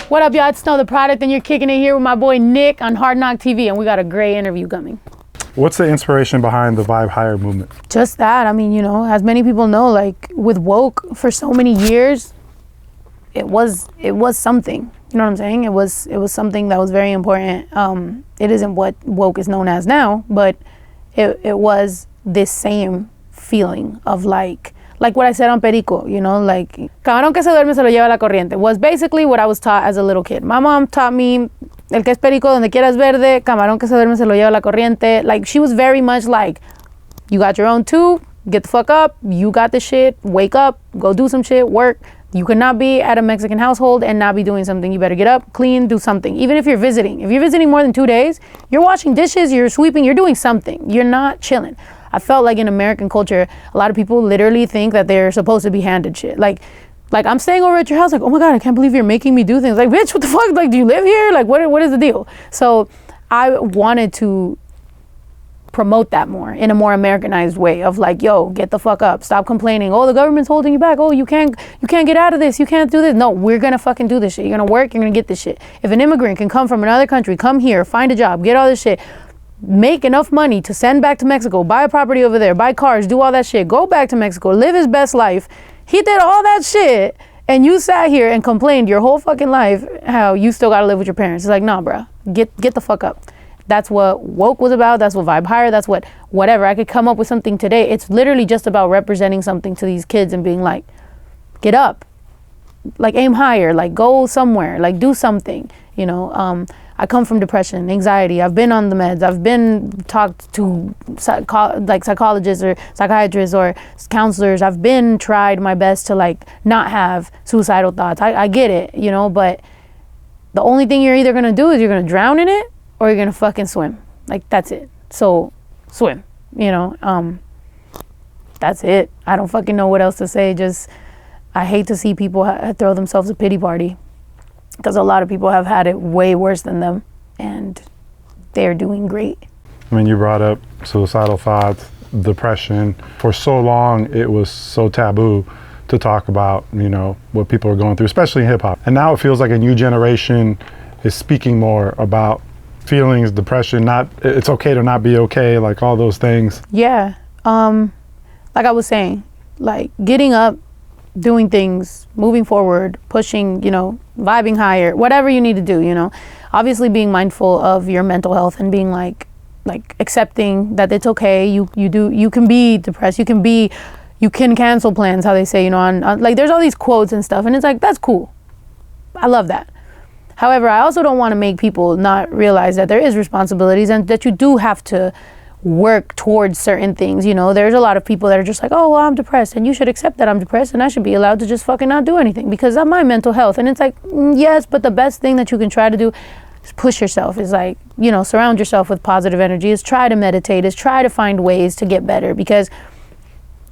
What up, y'all? It's Snow the Product, and you're kicking it here with my boy Nick on Hard Knock TV, and we got a great interview coming. What's the inspiration behind the VibeHigher movement? Just that. I mean, you know, as many people know, like with woke for so many years, it was something. You know what I'm saying? It was something that was very important. It isn't what woke is known as now, but it was this same feeling of like what I said on Perico, you know, like camarón que se duerme se lo lleva la corriente was basically what I was taught as a little kid. My mom taught me el que es perico donde quieras verde, camarón que se duerme se lo lleva la corriente. Like she was very much like, you got your own too, get the fuck up, you got the shit, wake up, go do some shit, work. You cannot be at a Mexican household and not be doing something. You better get up, clean, do something. Even if you're visiting. If you're visiting more than 2 days, you're washing dishes, you're sweeping, you're doing something. You're not chilling. I felt like in American culture, a lot of people literally think that they're supposed to be handed shit. Like I'm staying over at your house, like, oh my God, I can't believe you're making me do things. Like, bitch, what the fuck? Like, do you live here? Like, what is the deal? So I wanted to promote that more in a more Americanized way of like, yo, get the fuck up. Stop complaining. Oh, the government's holding you back. Oh, you can't get out of this. You can't do this. No, we're gonna fucking do this shit. You're gonna work, you're gonna get this shit. If an immigrant can come from another country, come here, find a job, get all this shit, make enough money to send back to Mexico, buy a property over there, buy cars, do all that shit, go back to Mexico, live his best life. He did all that shit and you sat here and complained your whole fucking life how you still gotta live with your parents. It's like, nah, bruh, get the fuck up. That's what woke was about. That's what VibeHigher, that's whatever. I could come up with something today. It's literally just about representing something to these kids and being like, get up, like aim higher, like go somewhere, like do something, you know. I come from depression, anxiety. I've been on the meds. I've been talked to psychologists or psychiatrists or counselors. I've been tried my best to like not have suicidal thoughts. I get it, you know, but the only thing you're either gonna do is you're gonna drown in it or you're gonna fucking swim. Like that's it. So swim, you know. That's it. I don't fucking know what else to say. Just, I hate to see people throw themselves a pity party, because a lot of people have had it way worse than them and they're doing great. I mean, you brought up suicidal thoughts, depression. For so long, it was so taboo to talk about, you know, what people are going through, especially in hip hop. And now it feels like a new generation is speaking more about feelings, depression, it's okay to not be okay, like all those things. Yeah, like I was saying, like getting up, doing things, moving forward, pushing, you know, vibing higher, whatever you need to do, you know. Obviously being mindful of your mental health and being like accepting that it's okay. You can be depressed, you can cancel plans, how they say, you know, on like there's all these quotes and stuff, and it's like, that's cool. I love that. However, I also don't want to make people not realize that there is responsibilities and that you do have to work towards certain things. You know, there's a lot of people that are just like, oh, well, I'm depressed and you should accept that I'm depressed and I should be allowed to just fucking not do anything because of my mental health. And it's like, yes, but the best thing that you can try to do is push yourself, is like, you know, surround yourself with positive energy, is try to meditate, is try to find ways to get better, because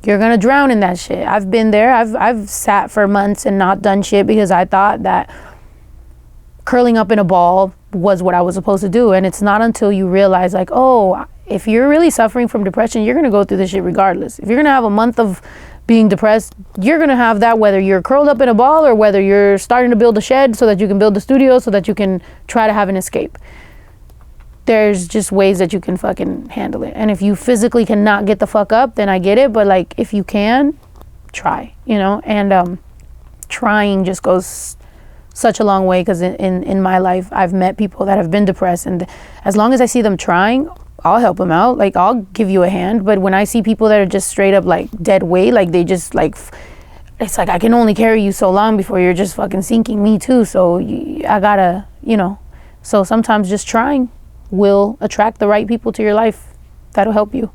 you're gonna drown in that shit. I've been there. I've sat for months and not done shit because I thought that curling up in a ball was what I was supposed to do. And it's not until you realize like, oh, if you're really suffering from depression, you're gonna go through this shit regardless. If you're gonna have a month of being depressed, you're gonna have that whether you're curled up in a ball or whether you're starting to build a shed so that you can build a studio so that you can try to have an escape. There's just ways that you can fucking handle it. And if you physically cannot get the fuck up, then I get it. But like, if you can, try, you know? And trying just goes such a long way, because in my life, I've met people that have been depressed, and as long as I see them trying, I'll help them out. Like, I'll give you a hand. But when I see people that are just straight up like dead weight, like they just like, it's like, I can only carry you so long before you're just fucking sinking me too. So I gotta, you know, so sometimes just trying will attract the right people to your life that'll help you.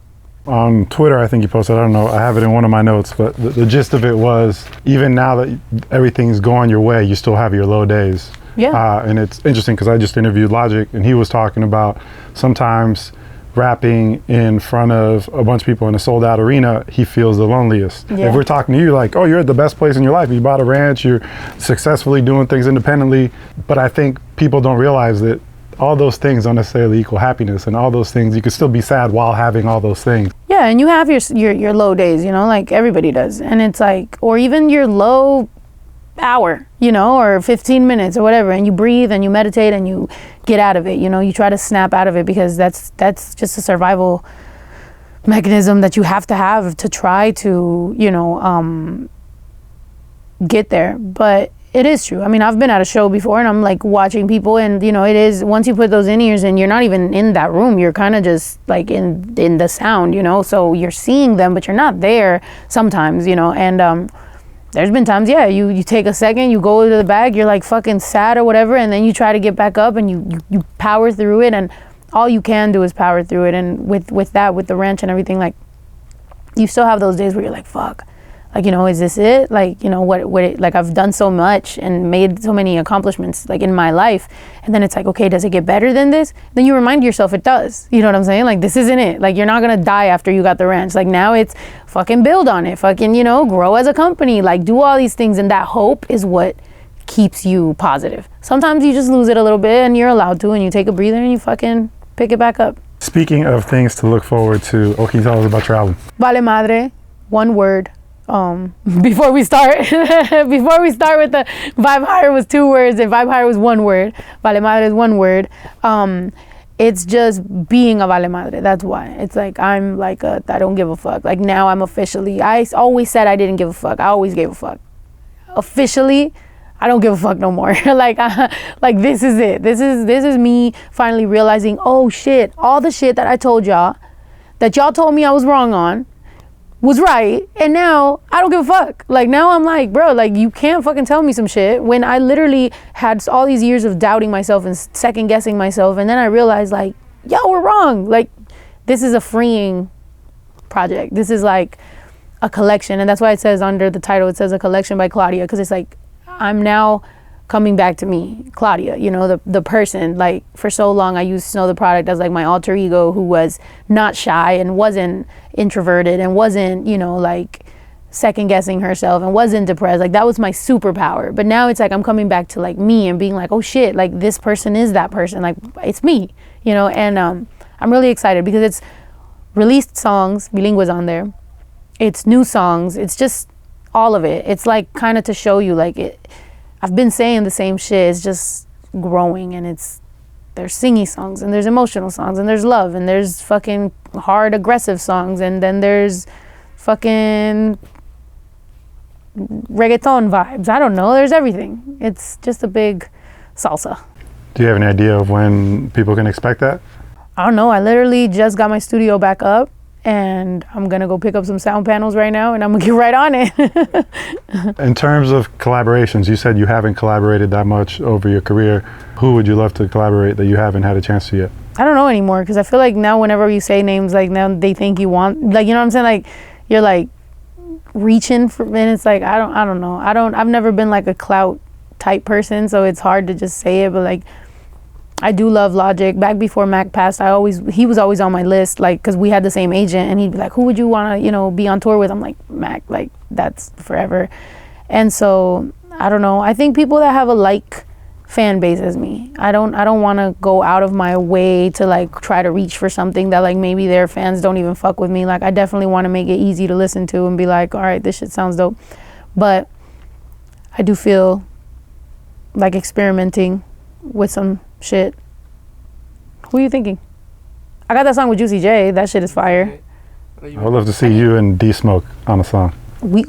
On Twitter, I think you posted, I don't know, I have it in one of my notes, but the gist of it was, even now that everything's going your way, you still have your low days. Yeah. And it's interesting because I just interviewed Logic, and he was talking about sometimes rapping in front of a bunch of people in a sold out arena, he feels the loneliest. Yeah. If we're talking to you like, oh, you're at the best place in your life, you bought a ranch, you're successfully doing things independently. But I think people don't realize that all those things don't necessarily equal happiness, and all those things, you could still be sad while having all those things. Yeah, and you have your low days, you know, like everybody does. And it's like, or even your low hour, you know, or 15 minutes or whatever, and you breathe and you meditate and you get out of it, you know, you try to snap out of it, because that's just a survival mechanism that you have to try to, you know, get there. But it is true. I mean, I've been at a show before and I'm like watching people, and you know, it is, once you put those in-ears in, you're not even in that room, you're kind of just like in the sound, you know, so you're seeing them but you're not there sometimes, you know. And there's been times, yeah, you take a second, you go to the back, you're like fucking sad or whatever, and then you try to get back up and you power through it, and all you can do is power through it. And with that, with the wrench and everything, like, you still have those days where you're like, fuck, like, you know, is this it? Like, you know, what like, I've done so much and made so many accomplishments like in my life, and then it's like, okay, does it get better than this? Then you remind yourself it does. You know what I'm saying? Like, this isn't it. Like, you're not gonna die after you got the wrench. Like, now it's fucking build on it, fucking, you know, grow as a company, like, do all these things, and that hope is what keeps you positive. Sometimes you just lose it a little bit, and you're allowed to, and you take a breather and you fucking pick it back up. Speaking of things to look forward to, what can you tell us about your album? Vale Madre, one word. Before we start with the VibeHigher was 2 words and VibeHigher was 1 word. Vale Madre is 1 word. It's just being a Vale Madre. That's why. It's like, I'm like I don't give a fuck. Like, now I'm officially, I always said I didn't give a fuck. I always gave a fuck. Officially, I don't give a fuck no more. like this is it. This is me finally realizing, oh shit, all the shit that I told y'all, that y'all told me I was wrong on, was right, and now I don't give a fuck. Like, now I'm like, bro, like, you can't fucking tell me some shit when I literally had all these years of doubting myself and second guessing myself, and then I realized, like, yo, we're wrong. Like, this is a freeing project. This is like a collection, and that's why it says under the title, it says a collection by Claudia, because it's like, I'm now coming back to me, Claudia, you know, the person. Like, for so long I used Snow the Product as like my alter ego, who was not shy and wasn't introverted and wasn't, you know, like second guessing herself and wasn't depressed. Like, that was my superpower. But now it's like, I'm coming back to like me and being like, oh shit, like, this person is that person, like, it's me, you know. And I'm really excited because it's released songs, Bilingue's on there, it's new songs, it's just all of it. It's like kind of to show you, like, I've been saying the same shit, it's just growing, and there's singy songs, and there's emotional songs, and there's love, and there's fucking hard aggressive songs, and then there's fucking reggaeton vibes. I don't know, there's everything. It's just a big salsa. Do you have any idea of when people can expect that? I don't know, I literally just got my studio back up, and I'm gonna go pick up some sound panels right now, and I'm gonna get right on it. In terms of collaborations, you said you haven't collaborated that much over your career. Who would you love to collaborate that you haven't had a chance to yet? I don't know anymore, because I feel like now whenever you say names, like, now they think you want, like, you know what I'm saying? Like, you're like reaching for, and it's like, I don't know. I've never been like a clout type person, so it's hard to just say it, but like, I do love Logic. Back before Mac passed, he was always on my list, like, because we had the same agent, and he'd be like, who would you want to, you know, be on tour with? I'm like, Mac, like, that's forever. And so, I don't know. I think people that have a like fan base as me, I don't want to go out of my way to like try to reach for something that like maybe their fans don't even fuck with me. Like, I definitely want to make it easy to listen to and be like, all right, this shit sounds dope. But I do feel like experimenting with some shit. Who are you thinking? I got that song with Juicy J. That shit is fire. I would love to see you and D Smoke on a song. We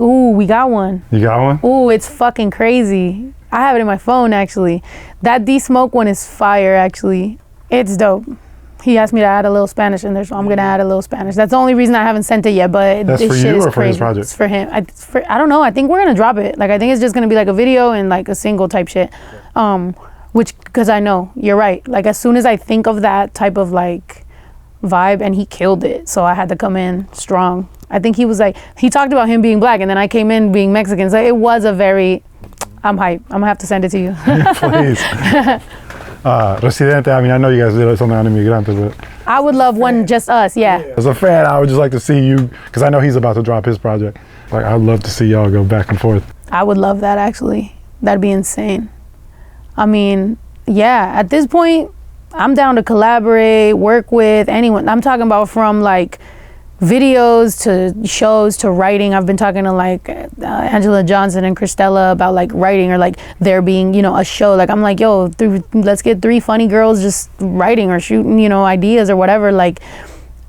got one. You got one? Ooh, it's fucking crazy. I have it in my phone, actually. That D Smoke one is fire, actually. It's dope. He asked me to add a little Spanish in there, so I'm gonna add a little Spanish. That's the only reason I haven't sent it yet, but that's this for shit you is or for crazy. his project? It's for him. I don't know. I think we're gonna drop it. Like, I think it's just gonna be like a video and like a single type shit. Which, because I know, you're right. Like, as soon as I think of that type of like vibe, and he killed it, so I had to come in strong. I think he was like, he talked about him being black, and then I came in being Mexican. So it was a very, I'm hype. I'm gonna have to send it to you. Please. Residente, I mean, I know you guys did something on Inmigrante, but I would love one just us, yeah. As a fan, I would just like to see you, because I know he's about to drop his project. Like, I'd love to see y'all go back and forth. I would love that, actually. That'd be insane. I mean, yeah, at this point, I'm down to collaborate, work with anyone. I'm talking about from like videos to shows to writing. I've been talking to like Angela Johnson and Christella about like writing, or like there being, you know, a show. Like I'm like, yo, let's get 3 funny girls just writing or shooting, you know, ideas or whatever. Like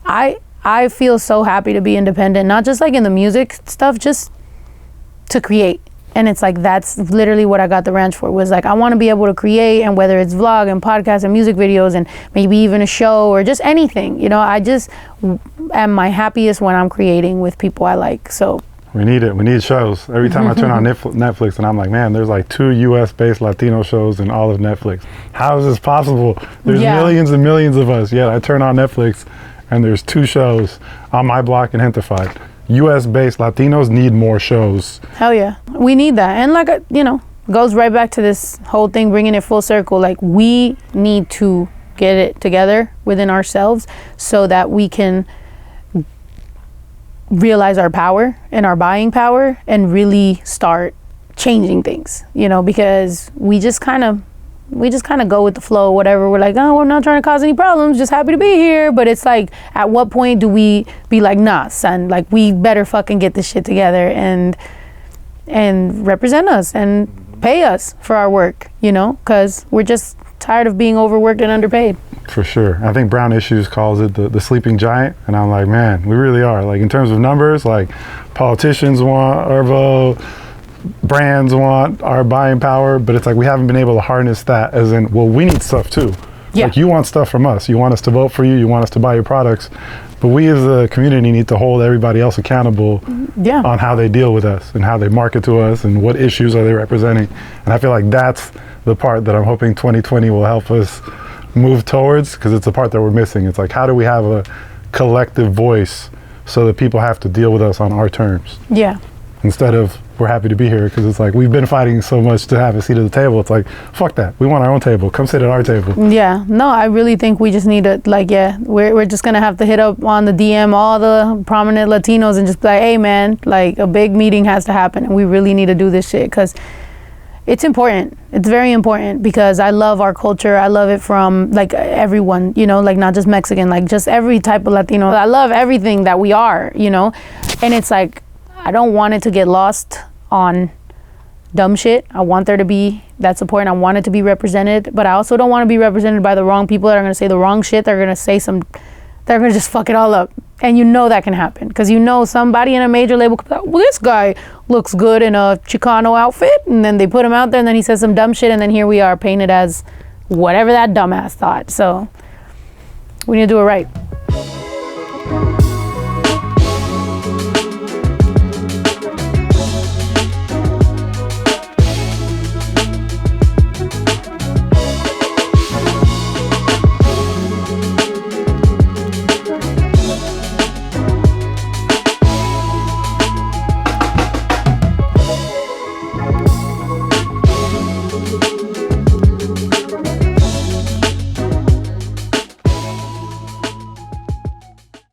I feel so happy to be independent, not just like in the music stuff, just to create. And it's like, that's literally what I got the ranch for, was like, I want to be able to create, and whether it's vlog and podcast and music videos and maybe even a show or just anything, you know, I just am my happiest when I'm creating with people I like. So we need it. We need shows. Every time I turn on Netflix and I'm like, man, there's like 2 US-based Latino shows in all of Netflix. How is this possible? There's millions and millions of us. Yet I turn on Netflix and there's 2 shows on my block and Gentrified. US-based Latinos need more shows. Hell yeah, we need that. And like, you know, goes right back to this whole thing, bringing it full circle. Like, we need to get it together within ourselves so that we can realize our power and our buying power and really start changing things, you know, because we just kind of go with the flow, whatever. We're like, oh, we're not trying to cause any problems, just happy to be here. But it's like, at what point do we be like, nah, son, like, we better fucking get this shit together and represent us and pay us for our work, you know, because we're just tired of being overworked and underpaid. For sure. I think Brown Issues calls it the sleeping giant. And I'm like, man, we really are. Like, in terms of numbers, like, politicians want our vote, brands want our buying power, but it's like we haven't been able to harness that, as in, well, we need stuff too. Yeah. Like, you want stuff from us. You want us to vote for you. You want us to buy your products. But we as a community need to hold everybody else accountable on how they deal with us and how they market to us and what issues are they representing. And I feel like that's the part that I'm hoping 2020 will help us move towards, because it's the part that we're missing. It's like, how do we have a collective voice so that people have to deal with us on our terms? Yeah. Instead of, we're happy to be here, because it's like, we've been fighting so much to have a seat at the table. It's like, fuck that. We want our own table. Come sit at our table. Yeah. No, I really think we just need to, like, we're just going to have to hit up on the DM all the prominent Latinos and just be like, hey, man, like, a big meeting has to happen, and we really need to do this shit, because it's important. It's very important, because I love our culture. I love it from, like, everyone, you know, like, not just Mexican, like, just every type of Latino. I love everything that we are, you know, and it's like, I don't want it to get lost on dumb shit. I want there to be that support, and I want it to be represented, but I also don't want to be represented by the wrong people that are going to say the wrong shit. They're going to say they're going to just fuck it all up. And you know that can happen, because you know somebody in a major label could be like, well, this guy looks good in a Chicano outfit, and then they put him out there, and then he says some dumb shit, and then here we are painted as whatever that dumbass thought. So we need to do it right.